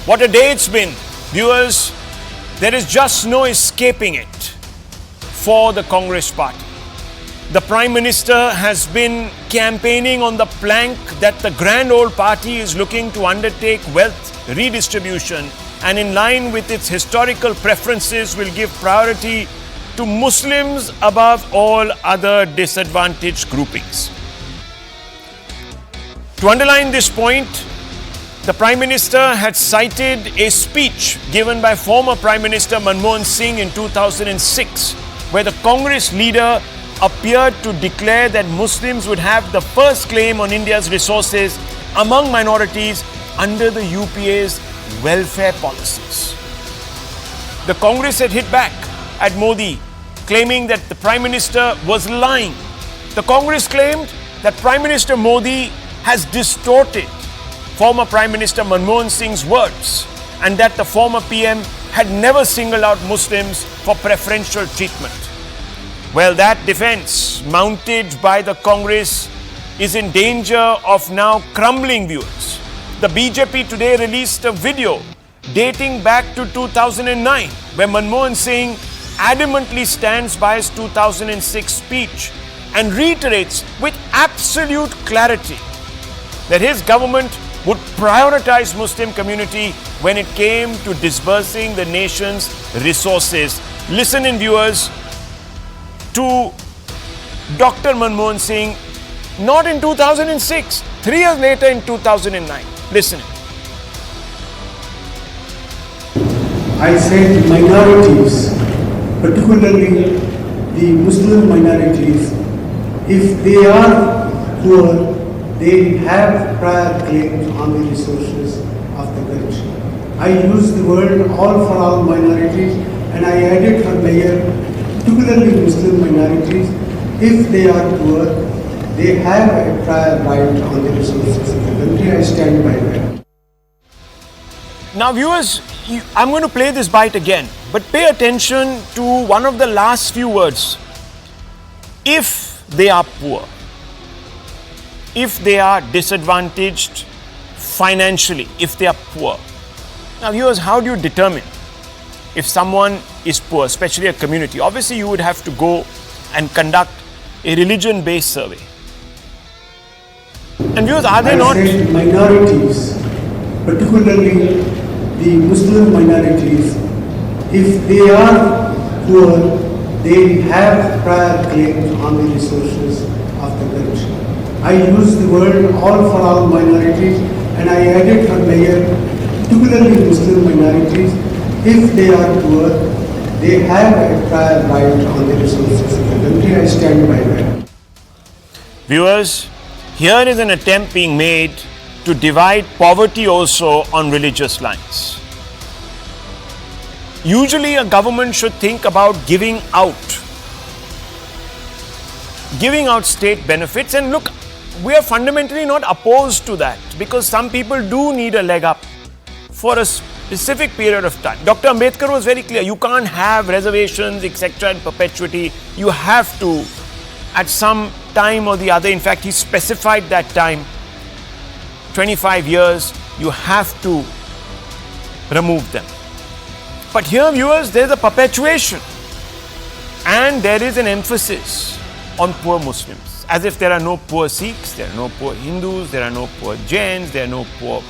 What a day it's been. Viewers, there is just no escaping it for the Congress party. The Prime Minister has been campaigning on the plank that the grand old party is looking to undertake wealth redistribution and in line with its historical preferences will give priority to Muslims above all other disadvantaged groupings. To underline this point, the Prime Minister had cited a speech given by former Prime Minister Manmohan Singh in 2006, where the Congress leader appeared to declare that Muslims would have the first claim on India's resources among minorities under the UPA's welfare policies. The Congress had hit back at Modi, claiming that the Prime Minister was lying. The Congress claimed that Prime Minister Modi has distorted former Prime Minister Manmohan Singh's words and that the former PM had never singled out Muslims for preferential treatment. Well, that defense mounted by the Congress is in danger of now crumbling, viewers. The BJP today released a video dating back to 2009 where Manmohan Singh adamantly stands by his 2006 speech and reiterates with absolute clarity that his government would prioritize Muslim community when it came to disbursing the nation's resources. Listen in, viewers, to Dr Manmohan Singh, not in 2006, 3 years later in 2009. Listen. I said minorities, particularly the Muslim minorities, if they are poor, they have prior claims on the resources of the country. I use the word all for all minorities and I added for mayor, particularly Muslim minorities, if they are poor, they have a prior right on the resources of the country. I stand by that. Now, viewers, I'm going to play this bite again, but pay attention to one of the last few words. If they are poor, if they are disadvantaged financially, if they are poor. Now, viewers, how do you determine if someone is poor, especially a community? Obviously, you would have to go and conduct a religion-based survey. And viewers, are they not? Minorities, particularly the Muslim minorities, if they are poor, they have prior claims on the resources of the country. I use the word all for all minorities and I added for mayor, particularly Muslim minorities, if they are poor, they have a prior right on the resources of the country. I stand by that. Viewers, here is an attempt being made to divide poverty also on religious lines. Usually a government should think about giving out state benefits, and look, we are fundamentally not opposed to that because some people do need a leg up for a specific period of time. Dr. Ambedkar was very clear, you can't have reservations, etc. in perpetuity. You have to, at some time or the other, in fact, he specified that time, 25 years, you have to remove them. But here, viewers, there is a perpetuation and there is an emphasis on poor Muslims. As if there are no poor Sikhs, there are no poor Hindus, there are no poor Jains, there are no poor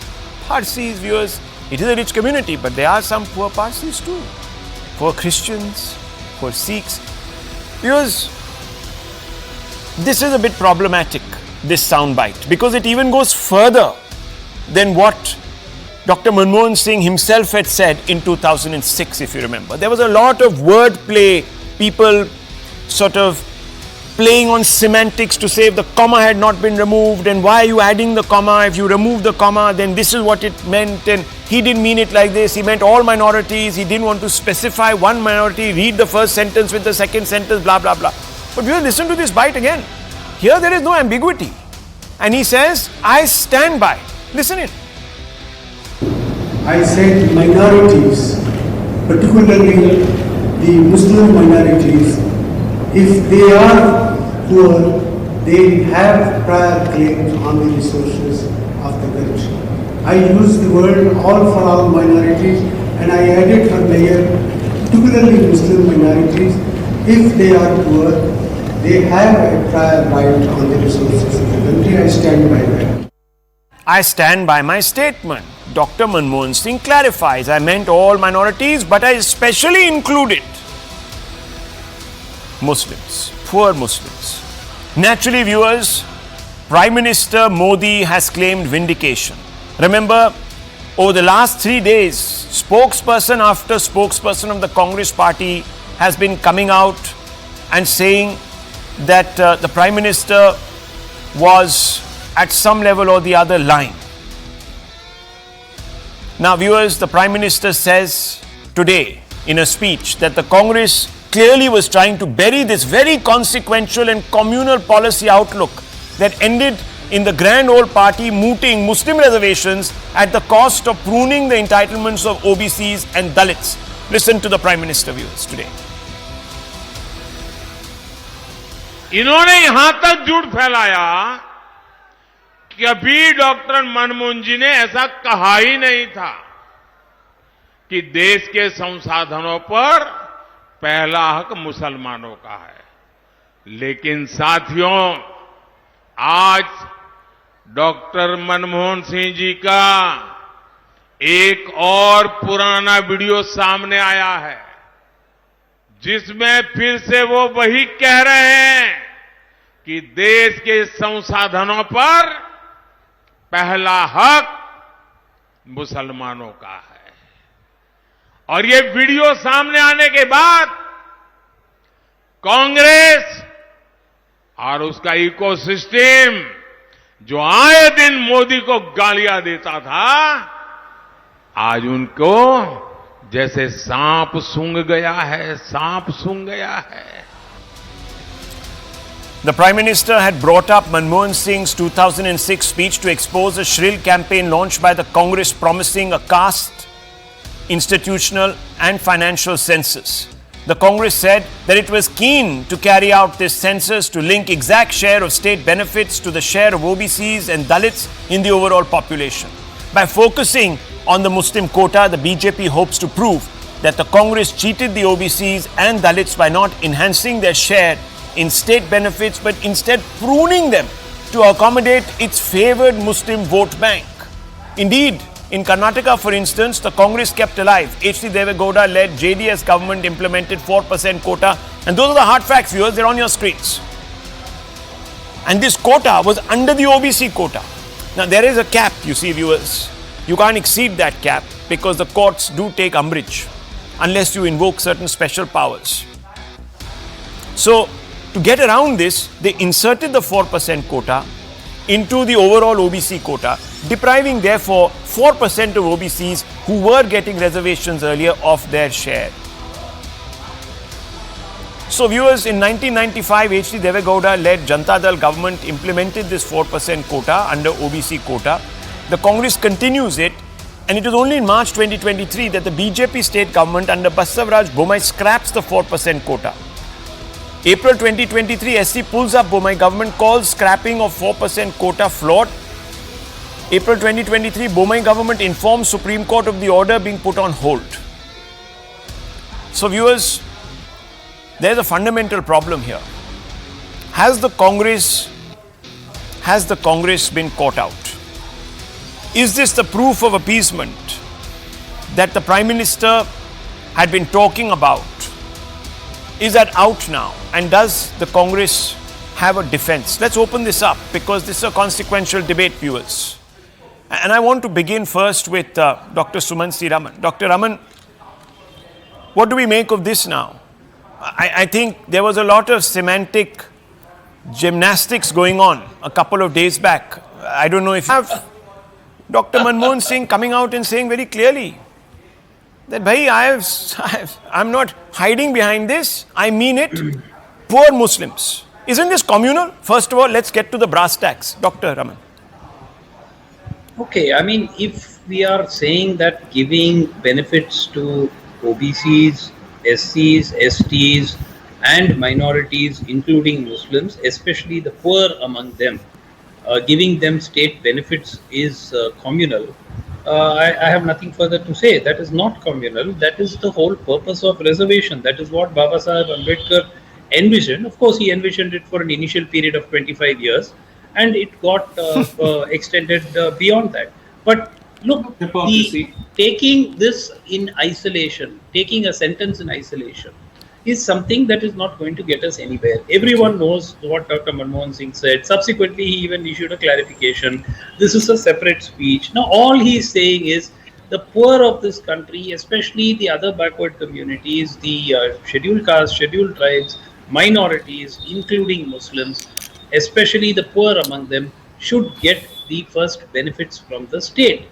Parsis, viewers. It is a rich community, but there are some poor Parsis too. Poor Christians, poor Sikhs. Viewers, this is a bit problematic, this soundbite, because it even goes further than what Dr. Manmohan Singh himself had said in 2006, if you remember. There was a lot of wordplay, people sort of playing on semantics to say if the comma had not been removed and why are you adding the comma? If you remove the comma, then this is what it meant, and he didn't mean it like this. He meant all minorities. He didn't want to specify one minority, read the first sentence with the second sentence, blah, blah, blah. But we will listen to this bite again. Here there is no ambiguity. And he says, I stand by. Listen in. I said minorities, particularly the Muslim minorities, if they are poor, they have prior claims on the resources of the country. I used the word all for all minorities and I added for layer, particularly Muslim minorities, if they are poor, they have a prior right on the resources of the country. I stand by that. I stand by my statement. Dr. Manmohan Singh clarifies, I meant all minorities, but I especially included Muslims, poor Muslims. Naturally, viewers, Prime Minister Modi has claimed vindication. Remember, over the last 3 days, spokesperson after spokesperson of the Congress party has been coming out and saying that the Prime Minister was at some level or the other lying. Now, viewers, the Prime Minister says today in a speech that the Congress clearly was trying to bury this very consequential and communal policy outlook that ended in the grand old party mooting Muslim reservations at the cost of pruning the entitlements of OBCs and Dalits. Listen to the Prime Minister, viewers, today. इन्होंने यहां तक झूठ फैलाया कि अभी doctor Manmohan जी ने ऐसा कहा ही नहीं था कि देश के संसाधनों पर पहला हक मुसलमानों का है। लेकिन साथियों, आज डॉक्टर मनमोहन सिंह जी का एक और पुराना वीडियो सामने आया है, जिसमें फिर से वो वही कह रहे हैं कि देश के संसाधनों पर पहला हक मुसलमानों का है। और ये वीडियो सामने आने के बाद कांग्रेस और उसका इकोसिस्टम जो आए दिन मोदी को गालियां देता था, आज उनको जैसे सांप सूंघ गया है, सांप सूंघ गया है। The Prime Minister had brought up Manmohan Singh's 2006 speech to expose a shrill campaign launched by the Congress promising a caste, institutional and financial census. The Congress said that it was keen to carry out this census to link exact share of state benefits to the share of OBCs and Dalits in the overall population. By focusing on the Muslim quota, the BJP hopes to prove that the Congress cheated the OBCs and Dalits by not enhancing their share in state benefits but instead pruning them to accommodate its favoured Muslim vote bank. Indeed, in Karnataka, for instance, the Congress kept alive. H.D. Devegowda-led JDS government implemented 4% quota, and those are the hard facts, viewers, they're on your screens. And this quota was under the OBC quota. Now, there is a cap, you see, viewers. You can't exceed that cap because the courts do take umbrage unless you invoke certain special powers. So, to get around this, they inserted the 4% quota into the overall OBC quota, depriving therefore 4% of OBCs who were getting reservations earlier of their share. So viewers, in 1995, H.D. Devegowda-led Janata Dal government implemented this 4% quota under OBC quota. The Congress continues it, and it was only in March 2023 that the BJP state government under Basavaraj Bommai scraps the 4% quota. April 2023, SC pulls up Bommai government, calls scrapping of 4% quota flawed. April 2023, Bommai government informs Supreme Court of the order being put on hold. So viewers, there's a fundamental problem here. Has the Congress been caught out? Is this the proof of appeasement that the Prime Minister had been talking about? Is that out now? And does the Congress have a defense? Let's open this up because this is a consequential debate, viewers. And I want to begin first with Dr. Sumansi Raman. Dr. Raman, what do we make of this now? I think there was a lot of semantic gymnastics going on a couple of days back. I don't know if you have Dr. Manmohan Singh coming out and saying very clearly that, bhai, I'm not hiding behind this. I mean it. Poor Muslims. Isn't this communal? First of all, let's get to the brass tacks. Dr. Raman. Okay, I mean, if we are saying that giving benefits to OBCs, SCs, STs and minorities, including Muslims, especially the poor among them, giving them state benefits is communal, I have nothing further to say. That is not communal. That is the whole purpose of reservation. That is what Baba Saheb Ambedkar envisioned. Of course, he envisioned it for an initial period of 25 years, and it got extended beyond that. But look, Hypocrisy. taking this in isolation, taking a sentence in isolation, is something that is not going to get us anywhere. Everyone knows what Dr. Manmohan Singh said. Subsequently, he even issued a clarification. This is a separate speech. Now, all he is saying is the poor of this country, especially the other backward communities, the scheduled castes, scheduled tribes, minorities, including Muslims, especially the poor among them, should get the first benefits from the state.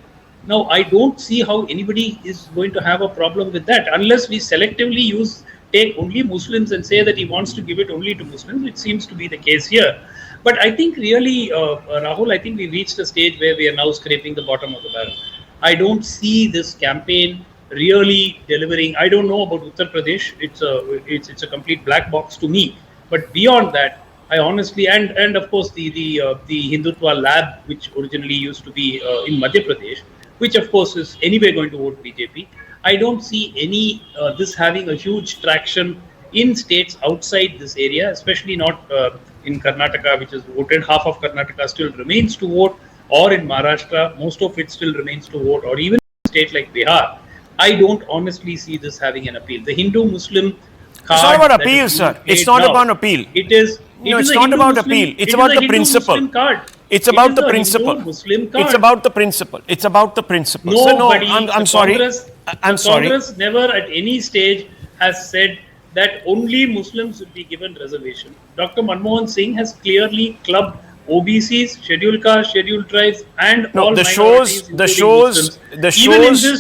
Now, I don't see how anybody is going to have a problem with that unless we selectively take only Muslims and say that he wants to give it only to Muslims, which seems to be the case here. But I think really, Rahul, I think we've reached a stage where we are now scraping the bottom of the barrel. I don't see this campaign really delivering. I don't know about Uttar Pradesh. It's a complete black box to me. But beyond that, I honestly, and of course the Hindutva lab, which originally used to be in Madhya Pradesh, which of course is anyway going to vote BJP. I don't see any this having a huge traction in states outside this area, especially not in Karnataka, which is voted. Half of Karnataka still remains to vote, or in Maharashtra, most of it still remains to vote, or even in a state like Bihar. I don't honestly see this having an appeal. The Hindu-Muslim card. It's not about appeal, sir. It's not about appeal. It is. No, it's not about appeal. It's about the principle. It's about the principle. It's about the principle. It's about the principle. No, so no, I'm sorry. I'm sorry. Congress never at any stage has said that only Muslims will be given reservation. Dr. Manmohan Singh has clearly clubbed OBCs, scheduled castes, scheduled tribes, and all minorities. The shows.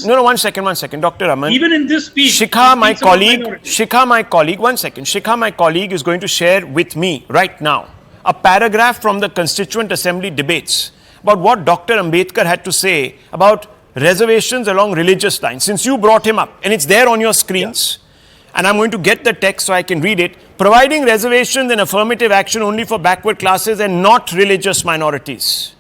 No, one second, Dr. Raman. Even in this speech, Shikha, my colleague, one second. Shikha, my colleague, is going to share with me right now a paragraph from the Constituent Assembly debates about what Dr. Ambedkar had to say about reservations along religious lines. Since you brought him up, and it's there on your screens, and I'm going to get the text so I can read it. Providing reservations and affirmative action only for backward classes and not religious minorities.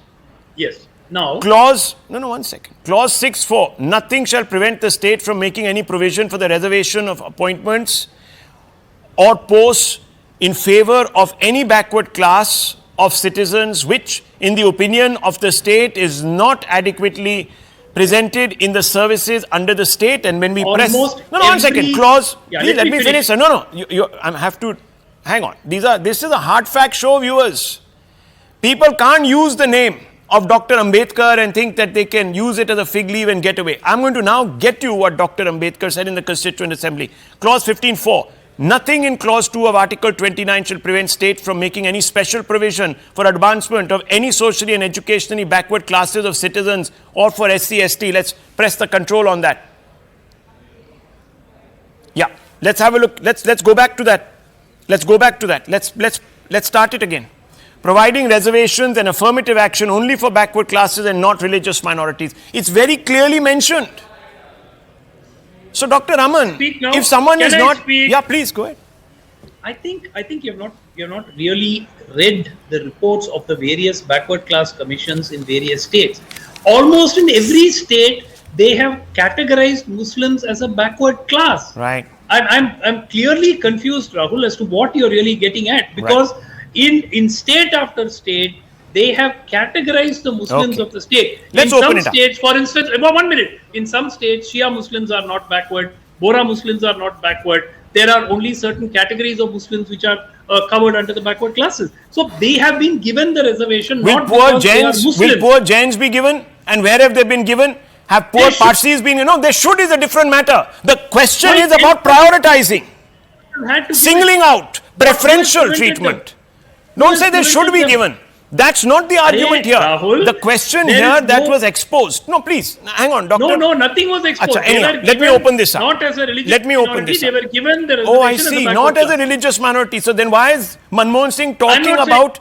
Yes. Now, Clause 6.4. Nothing shall prevent the state from making any provision for the reservation of appointments or posts in favor of any backward class of citizens which, in the opinion of the state, is not adequately presented in the services under the state. And when we press... one second. Clause... please let me finish. I have to... Hang on. This is a hard fact show, viewers. People can't use the name of Dr. Ambedkar and think that they can use it as a fig leaf and get away. I'm going to now get you what Dr. Ambedkar said in the Constituent Assembly. Clause 15.4. Nothing in Clause 2 of Article 29 shall prevent state from making any special provision for advancement of any socially and educationally backward classes of citizens or for SC, ST. Let's press the control on that. Yeah, let's have a look. Let's go back to that. Let's start it again. Providing reservations and affirmative action only for backward classes and not religious minorities. It's very clearly mentioned. So, Dr. Raman, if someone is not... Yeah, please, go ahead. I think you have not really read the reports of the various backward class commissions in various states. Almost in every state, they have categorized Muslims as a backward class. Right. I'm clearly confused, Rahul, as to what you're really getting at, because in state after state, they have categorized the Muslims of the state. Let's open it up. States, for instance, 1 minute. In some states, Shia Muslims are not backward. Bora Muslims are not backward. There are only certain categories of Muslims which are covered under the backward classes. So they have been given the reservation. Will poor Jains be given? And where have they been given? Have poor Parsis been? They should is a different matter. The question is about prioritizing, singling out, preferential treatment. Don't say they should be given. That's not the argument here. Rahul, the question here that was exposed. No, please, hang on, doctor. No, nothing was exposed. Anyhow, let me open this up. Not as a religious minority. They were given the reservation. Oh, I see. Not as a religious minority. So then why is Manmohan Singh talking about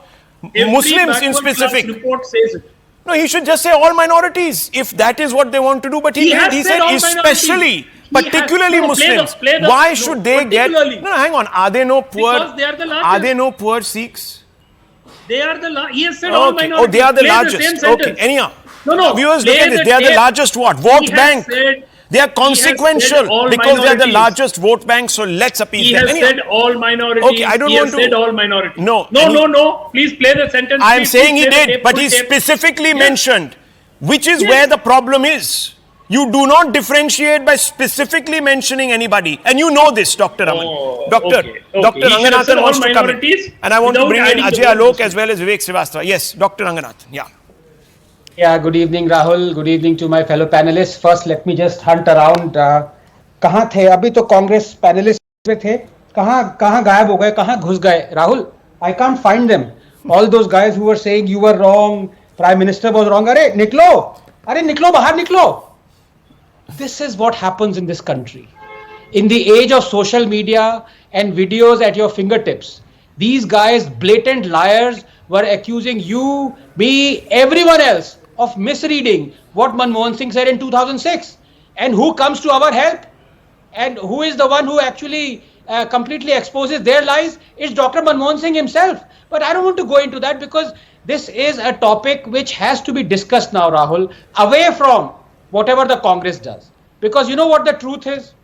Muslims in specific? Report says it. No, he should just say all minorities if that is what they want to do. But he said especially, particularly Muslims. Why should they get? No, hang on. Are they no poor? Because they are the largest. Are they no poor Sikhs? They are the largest. He has said all minorities. Oh, they are the largest. Okay, anyhow. No. Viewers, play look at this. the They are the tape. largest what? He Vote has bank. said- They are he has said consequential all because they are the minorities. largest vote bank. So let's appease He them. has Anyhow, said all minorities. Okay, I don't he want has to- said all minorities. No, No. Please play the sentence. I am Please saying he play the did, tape, but full he tape. specifically Yeah. mentioned, which is Yes. where the problem is. You do not differentiate by specifically mentioning anybody. And you know this, Dr. Raman. Oh, Dr. okay. Dr. He should have said Ranganathan all wants to come in. minorities And I want to without bring in adding the Ajay word Alok Muslim. as well as Vivek Srivastava. Yes, Dr. Ranganathan. Yeah. Yeah, good evening, Rahul. Good evening to my fellow panelists. First, let me just hunt around. कहाँ थे अभी तो Congress panelist में थे कहाँ गायब हो गए कहाँ घुस गए Rahul I can't find them. All those guys who were saying you were wrong, Prime Minister was wrong. अरे निकलो बाहर निकलो. This is what happens in this country. In the age of social media and videos at your fingertips, these guys, blatant liars, were accusing you, me, everyone else of misreading what Manmohan Singh said in 2006. And who comes to our help? And who is the one who actually completely exposes their lies? It's Dr. Manmohan Singh himself. But I don't want to go into that because this is a topic which has to be discussed now, Rahul, away from whatever the Congress does. Because you know what the truth is?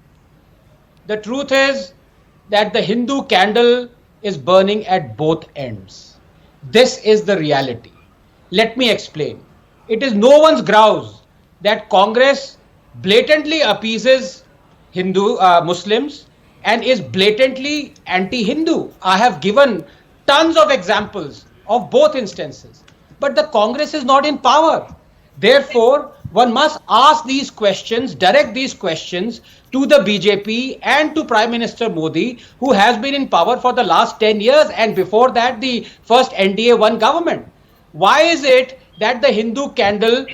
The truth is that the Hindu candle is burning at both ends. This is the reality. Let me explain. It is no one's grouse that Congress blatantly appeases Muslims and is blatantly anti-Hindu. I have given tons of examples of both instances. But the Congress is not in power. Therefore, one must ask these questions, direct these questions to the BJP and to Prime Minister Modi, who has been in power for the last 10 years and before that the first NDA-1 government. Why is it that the Hindu candle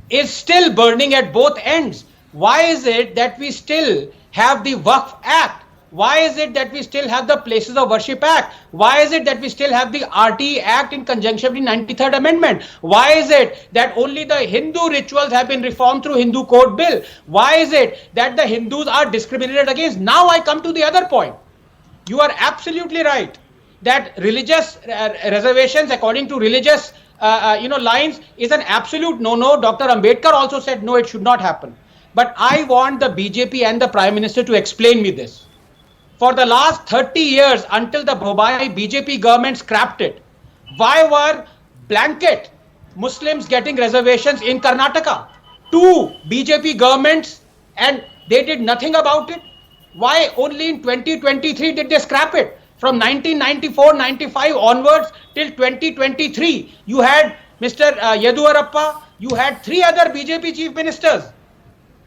is still burning at both ends? Why is it that we still have the Waqf Act? Why is it that we still have the Places of Worship Act? Why is it that we still have the RT Act in conjunction with the 93rd Amendment? Why is it that only the Hindu rituals have been reformed through Hindu Code Bill? Why is it that the Hindus are discriminated against? Now I come to the other point. You are absolutely right that religious reservations according to religious lines is an absolute no-no. Dr. Ambedkar also said no, it should not happen. But I want the BJP and the Prime Minister to explain me this. For the last 30 years, until the Bhobhai BJP government scrapped it, why were blanket Muslims getting reservations in Karnataka? 2 BJP governments and they did nothing about it. Why only in 2023 did they scrap it? From 1994-95 onwards till 2023, you had Mr. Yediyurappa, you had 3 other BJP chief ministers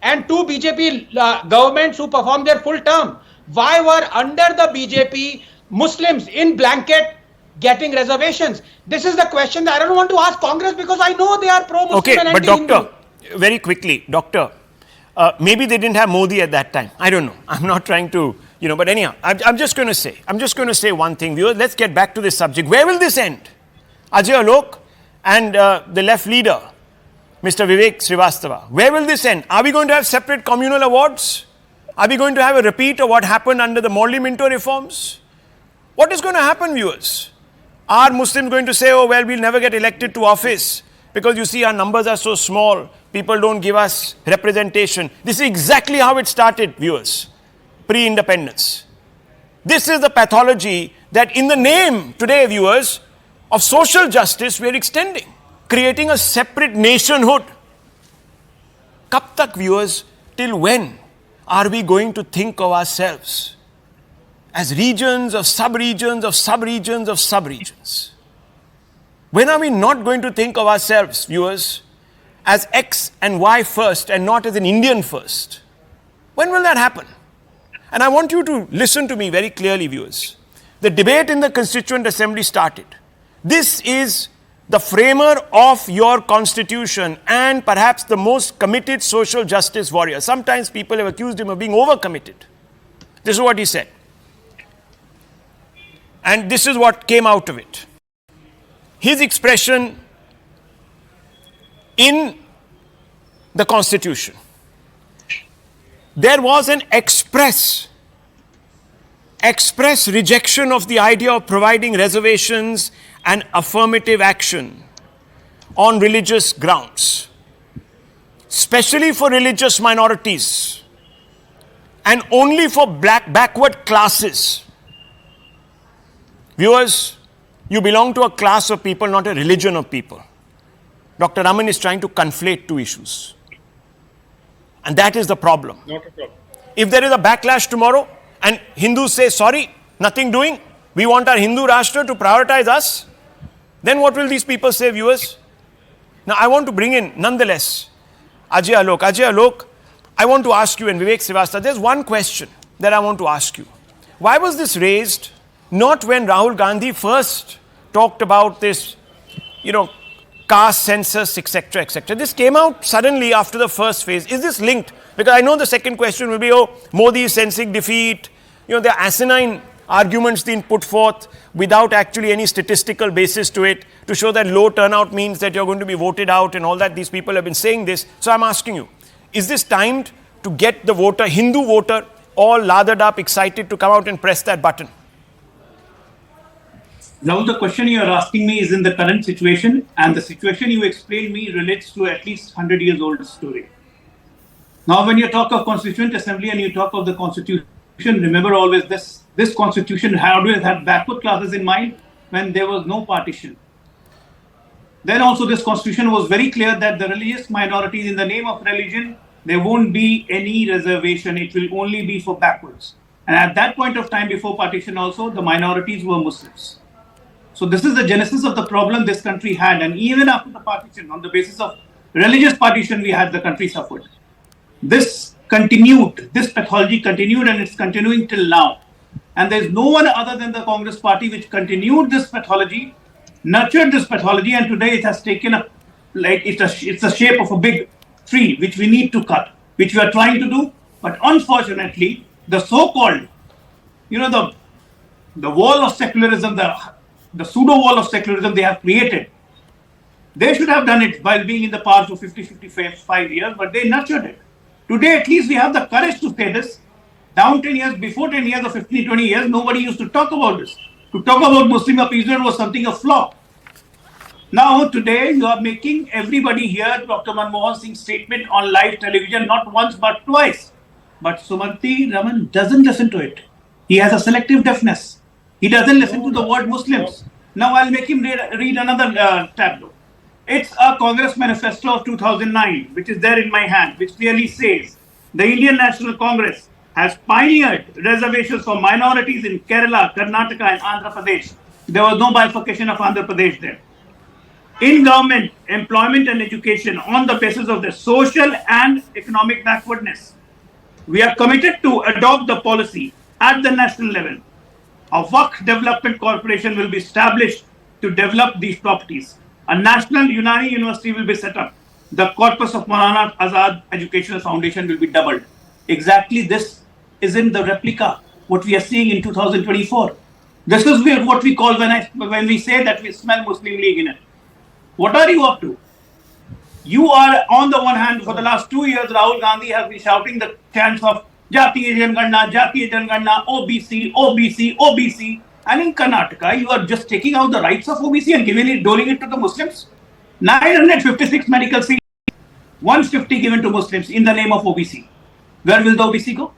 and 2 BJP governments who performed their full term. Why were under the BJP Muslims in blanket getting reservations? This is the question that I don't want to ask Congress because I know they are pro-Muslim Okay, and but anti-Hindu. Doctor, very quickly, Doctor, maybe they didn't have Modi at that time. I don't know. I'm not trying to, but anyhow, I'm just going to say one thing, viewers. Let's get back to this subject. Where will this end? Ajay Alok and the left leader, Mr. Vivek Srivastava. Where will this end? Are we going to have separate communal awards? Are we going to have a repeat of what happened under the Morley-Minto reforms? What is going to happen, viewers? Are Muslims going to say, oh, well, we'll never get elected to office because you see our numbers are so small, people don't give us representation. This is exactly how it started, viewers, pre-independence. This is the pathology that in the name today, viewers, of social justice, we are extending, creating a separate nationhood. Kab tak, viewers, till when are we going to think of ourselves as regions of sub-regions of sub-regions of sub-regions? When are we not going to think of ourselves, viewers, as X and Y first and not as an Indian first? When will that happen? And I want you to listen to me very clearly, viewers. The debate in the Constituent Assembly started. This is the framer of your constitution and perhaps the most committed social justice warrior. Sometimes people have accused him of being overcommitted. This is what he said. And this is what came out of it. His expression in the constitution. There was an express rejection of the idea of providing reservations and affirmative action on religious grounds. especially for religious minorities and only for backward classes. Viewers, you belong to a class of people, not a religion of people. Dr. Raman is trying to conflate two issues. And that is the problem. Not a problem. If there is a backlash tomorrow and Hindus say, sorry, nothing doing, we want our Hindu Rashtra to prioritize us, then what will these people say, viewers? Now, I want to bring in, nonetheless, Ajay Alok. Ajay Alok, I want to ask you, and Vivek Srivastava, there's one question that I want to ask you. Why was this raised not when Rahul Gandhi first talked about this, caste census, etc., etc.? This came out suddenly after the first phase. Is this linked? Because I know the second question will be, Modi is sensing defeat. There are asinine arguments being put forth without actually any statistical basis to it, to show that low turnout means that you're going to be voted out and all that. These people have been saying this. So I'm asking you, is this timed to get the voter, Hindu voter, all lathered up, excited to come out and press that button? Now, the question you are asking me is in the current situation, and the situation you explained me relates to at least 100 years old story. Now, when you talk of Constituent Assembly and you talk of the Constitution, remember always this Constitution always had backward classes in mind when there was no partition. Then also this Constitution was very clear that the religious minorities, in the name of religion, there won't be any reservation. It will only be for backwards. And at that point of time, before partition also, the minorities were Muslims. So this is the genesis of the problem this country had. And even after the partition, on the basis of religious partition, the country suffered. This continued, this pathology continued, and it's continuing till now. And there's no one other than the Congress party which continued this pathology, nurtured this pathology, and today it has taken up, like it's the shape of a big tree which we need to cut, which we are trying to do. But unfortunately, the so-called, the wall of secularism, the pseudo wall of secularism they have created, they should have done it while being in the power for 55 years, but they nurtured it. Today, at least we have the courage to say this. Down 10 years, before 10 years or 15, 20 years, nobody used to talk about this. To talk about Muslim appeasement was something of flaw. Now, today, you are making everybody hear Dr. Manmohan Singh's statement on live television, not once but twice. But Sumanti Raman doesn't listen to it. He has a selective deafness. He doesn't listen to the word Muslims. Now, I'll make him read another tableau. It's a Congress manifesto of 2009, which is there in my hand, which clearly says the Indian National Congress has pioneered reservations for minorities in Kerala, Karnataka, and Andhra Pradesh. There was no bifurcation of Andhra Pradesh there. In government, employment, and education on the basis of their social and economic backwardness. We are committed to adopt the policy at the national level. A Waqf Development Corporation will be established to develop these properties. A national Unani university will be set up. The corpus of Maulana Azad Educational Foundation will be doubled. Exactly this is in the replica, what we are seeing in 2024. This is what we call when we say that we smell Muslim League in it. What are you up to? You are, on the one hand, for the last 2 years, Rahul Gandhi has been shouting the chants of Jatiya Janganna, OBC, OBC, OBC. And in Karnataka, you are just taking out the rights of OBC and doling it to the Muslims. 956 medical seats, 150 given to Muslims in the name of OBC. Where will the OBC go?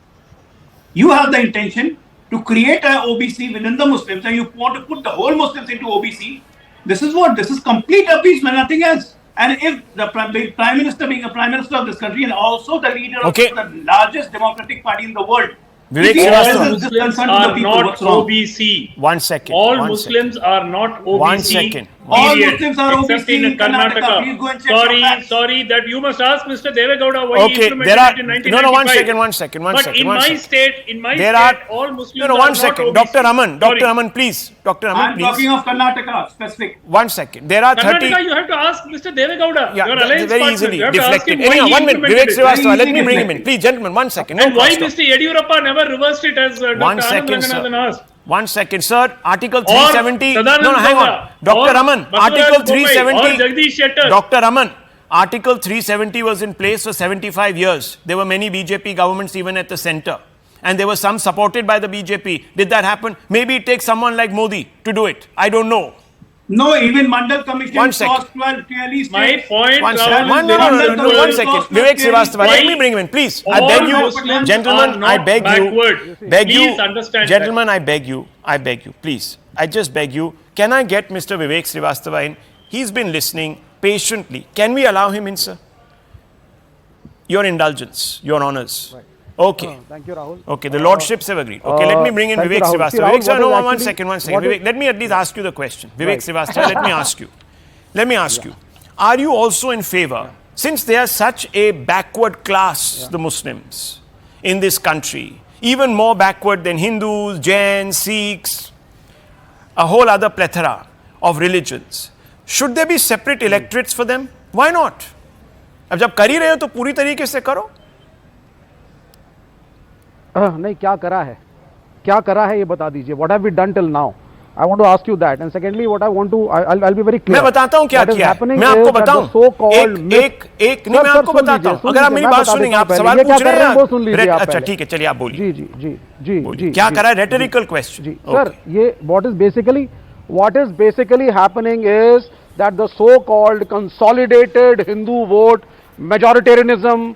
You have the intention to create an OBC within the Muslims, and you want to put the whole Muslims into OBC. This is what? This is complete appeasement, nothing else. And if the Prime Minister, being a Prime Minister of this country and also the leader of the largest democratic party in the world, all Muslims are not OBC. 1 second. All Muslims are not OBC. 1 second. All Muslims are except OBC in Karnataka. Please go and check Sorry, that you must ask Mr. Devegowda why he implemented it in 1995. No, 1 second, 1 second. But in my state, all Muslims are one not second. OBC. Dr. Raman, please. Dr. Raman, I'm please. talking of Karnataka, specific. 1 second. There are 30... Karnataka, you have to ask Mr. Devegowda. Yeah, your alliance very partner. easily You have to ask him deflected. why Anyhow, he 1 minute. implemented Vivek it. Srivastava, let me bring him in. Please, gentlemen, 1 second. And why Mr. Yediyurappa never reversed it as Dr. 1 second, Anand asked. 1 second, sir. Article 370. No, Hang on. Dr. Raman, Article 370. Dr. Raman, Article 370 was in place for 75 years. There were many BJP governments even at the center. And there were some supported by the BJP. Did that happen? Maybe it takes someone like Modi to do it. I don't know. No, even Mandal Commission One clause second. 12 clearly states. My point, One Rahul, second. is No, very no, simple. one second. Vivek Srivastava, let me bring him in, please. I All beg you, Muslims gentlemen, are I not beg backward. you, beg you, Please understand gentlemen, I beg you, please. I just beg you, can I get Mr. Vivek Srivastava in? He's been listening patiently. Can we allow him in, sir? Your indulgence, your honors. Right. Okay. Thank you, Rahul. Okay, the lordships have agreed. Okay, let me bring in thank you, Vivek Rahul. See, Srivastava. Rahul, Vivek, sir, what no, is one actually- second. what is- Vivek, let me at least ask you the question. Vivek Right. Srivastava, let me ask you. Let me ask you. Are you also in favor, since they are such a backward class, the Muslims, in this country, even more backward than Hindus, Jains, Sikhs, a whole other plethora of religions, should there be separate electorates for them? Why not? अब जब कर ही रहे हो तो पूरी तरीके से करो. नहीं, क्या करा है ये बता दीजिए. What have we done till now? I want to ask you that. And secondly, what I want to, I'll be very clear. मैं बताता हूँ क्या What is किया है. happening मैं आपको is that the बताऊँ. so-called myth- नहीं, मैं सर, आपको सुन बताता लीजिए, हूँ. सुन अगर आप लीजिए, मेरी मैं बात बता सुनेंगे, देता आप हूँ सवाल पहले. ये पूछ क्या रहे कर हैं. वो सुन लीजिए आप अच्छा, पहले. ठीक है, चलिए आप बोलिए. जी. बोलिए. क्या करा है? रेटरिकल क्वेश्चन. जी, sir, ये what is basically happening is that the so-called consolidated Hindu vote, majoritarianism,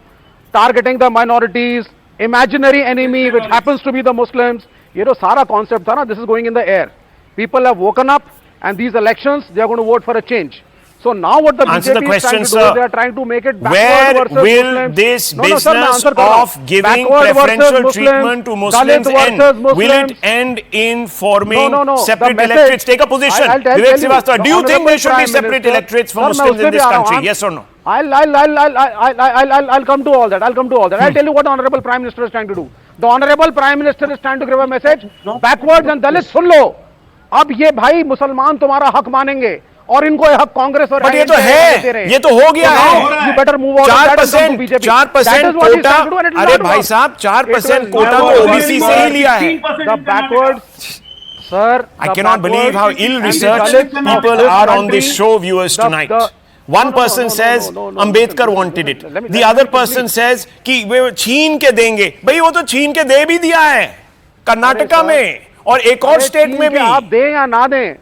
targeting the minorities, imaginary enemy which happens to be the Muslims, ये जो सारा concept था ना, this is going in the air. People have woken up, and these elections, they are going to vote for a change. So now what the Answer the BJP is trying question, to do sir. is they are trying to make it Where backward versus will Muslims. this No, sir, मैं business answer कर रहा हूँ. of giving Backward versus preferential Muslims, treatment to Muslims Dalit end? versus Will it Muslims. end in forming No. separate The message- electorates? Take a position. I'll tell Vivek you, Srivastava, the do you think Honorable there should be Prime separate Minister- electorates for Sir, मैं Muslims उससे in भी this आ रहा हूँ. country? Yes or no? I'll come to all that. I'll tell you what the Honorable Prime Minister is trying to do. The Honorable Prime Minister is trying to give a message. Backwards and Dalits, सुन लो. अब ये भाई मुसलमान तुम्हारा हक मानेंगे और इनको ये हक कांग्रेस और बट ये तो INDA है, देते रहे. ये तो हो गया So है. now you better move on. 4% BJP. 4% Kota. अरे भाई साहब, 4% कोटा तो ओबीसी से ही लिया है. The backwards, sir. I cannot believe how ill-researched people are on this show, viewers, tonight. One person says Ambedkar wanted it. The other person says कि वे छीन के देंगे. भाई वो तो छीन के दे भी दिया है कर्नाटका में और एक और स्टेट में भी. आप दें या ना दें,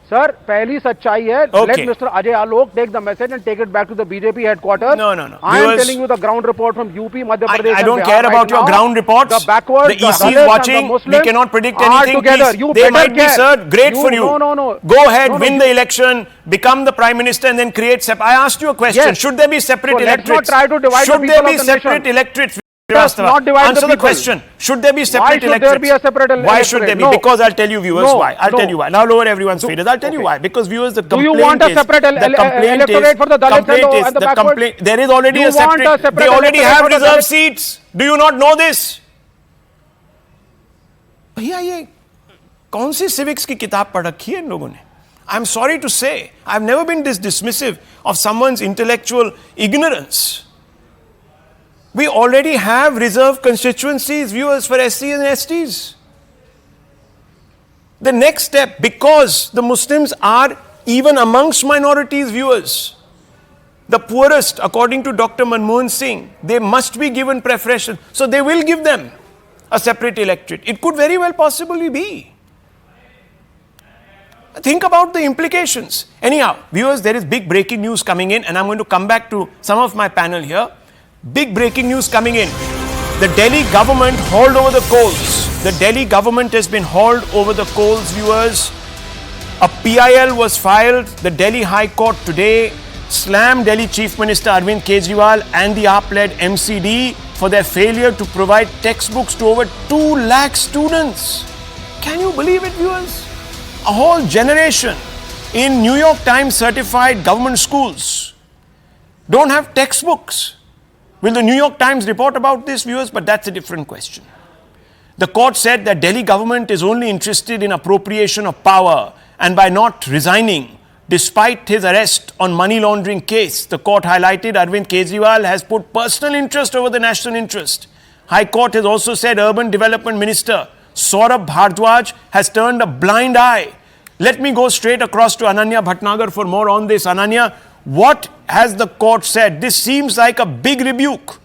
सर पहली सच्चाई है. Let Mr. Ajay Alok take the message and take it back to the BJP headquarters. No. I am telling you the ground report from UP, Madhya Pradesh. I don't and care Bihar about right your now. ground reports. The backwards, the EC Dalits is and watching. the We Muslims cannot predict are anything. together. Please. You They better might be, care. sir. Great for you. No. Go ahead, No, win you- the election, become the prime minister, and then create. I asked you a question. Yes. Should there be separate So let's electorates? not try to divide the Should people there be of the separate nation. electorates? Let us not divide Answer the the people. question. Should there be separate should there electorates? be a separate Why should there be? No. Because I'll tell you, viewers, No. why. I'll No. tell you why. Now lower everyone's feeders. I'll tell you Okay. why. Because viewers, the Do complaint you want a is- separate the complaint electorate for the Dalits complaint and the- is- and the the backwards? complaint. There is already You a want separate. a separate They already electorate have for the reserved Dalits? seats. Do you not know this? भैया ये कौन सी civics की किताब पढ़ रखी है इन लोगों ने? I'm sorry to say, I've never been this dismissive of someone's intellectual ignorance. We already have reserved constituencies, viewers, for SCs and STs. The next step, because the Muslims are even amongst minorities, viewers, the poorest, according to Dr. Manmohan Singh, they must be given preferential. So they will give them a separate electorate. It could very well possibly be. Think about the implications. Anyhow, viewers, there is big breaking news coming in, and I'm going to come back to some of my panel here. Big breaking news coming in. The Delhi government hauled over the coals. The Delhi government has been hauled over the coals, viewers. A PIL was filed. The Delhi High Court today slammed Delhi Chief Minister Arvind Kejriwal and the AAP-led MCD for their failure to provide textbooks to over 2 lakh students. Can you believe it, viewers? A whole generation in New York Times certified government schools don't have textbooks. Will the New York Times report about this, viewers? But that's a different question. The court said that Delhi government is only interested in appropriation of power, and by not resigning, despite his arrest on money laundering case, the court highlighted Arvind Kejriwal has put personal interest over the national interest. High Court has also said Urban Development Minister Saurabh Bhardwaj has turned a blind eye. Let me go straight across to Ananya Bhatnagar for more on this. Ananya, what has the court said? This seems like a big rebuke.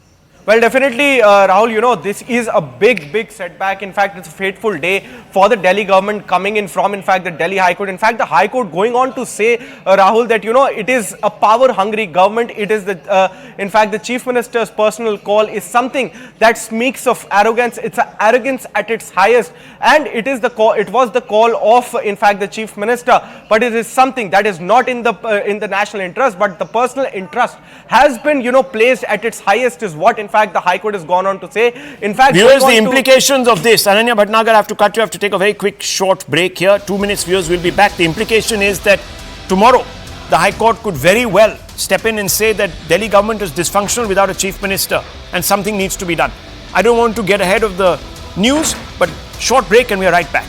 Well, definitely, Rahul, you know, this is a big setback. In fact, it's a fateful day for the Delhi government coming in from, in fact, the Delhi High Court. In fact, the High Court going on to say, Rahul, that, you know, it is a power-hungry government. It is, in fact, the Chief Minister's personal call is something that speaks of arrogance. It's an arrogance at its highest. And it is the call, it was the call of, in fact, the Chief Minister. But it is something that is not in the national interest, but the personal interest has been, you know, placed at its highest is what, in fact, the High Court has gone on to say. In fact, viewers, the implications of this, Ananya Bhatnagar, I have to cut you, I have to take a very quick short break here. 2 minutes, viewers, will be back. The implication is that tomorrow, the High Court could very well step in and say that Delhi government is dysfunctional without a Chief Minister and something needs to be done. I don't want to get ahead of the news, but short break and we are right back.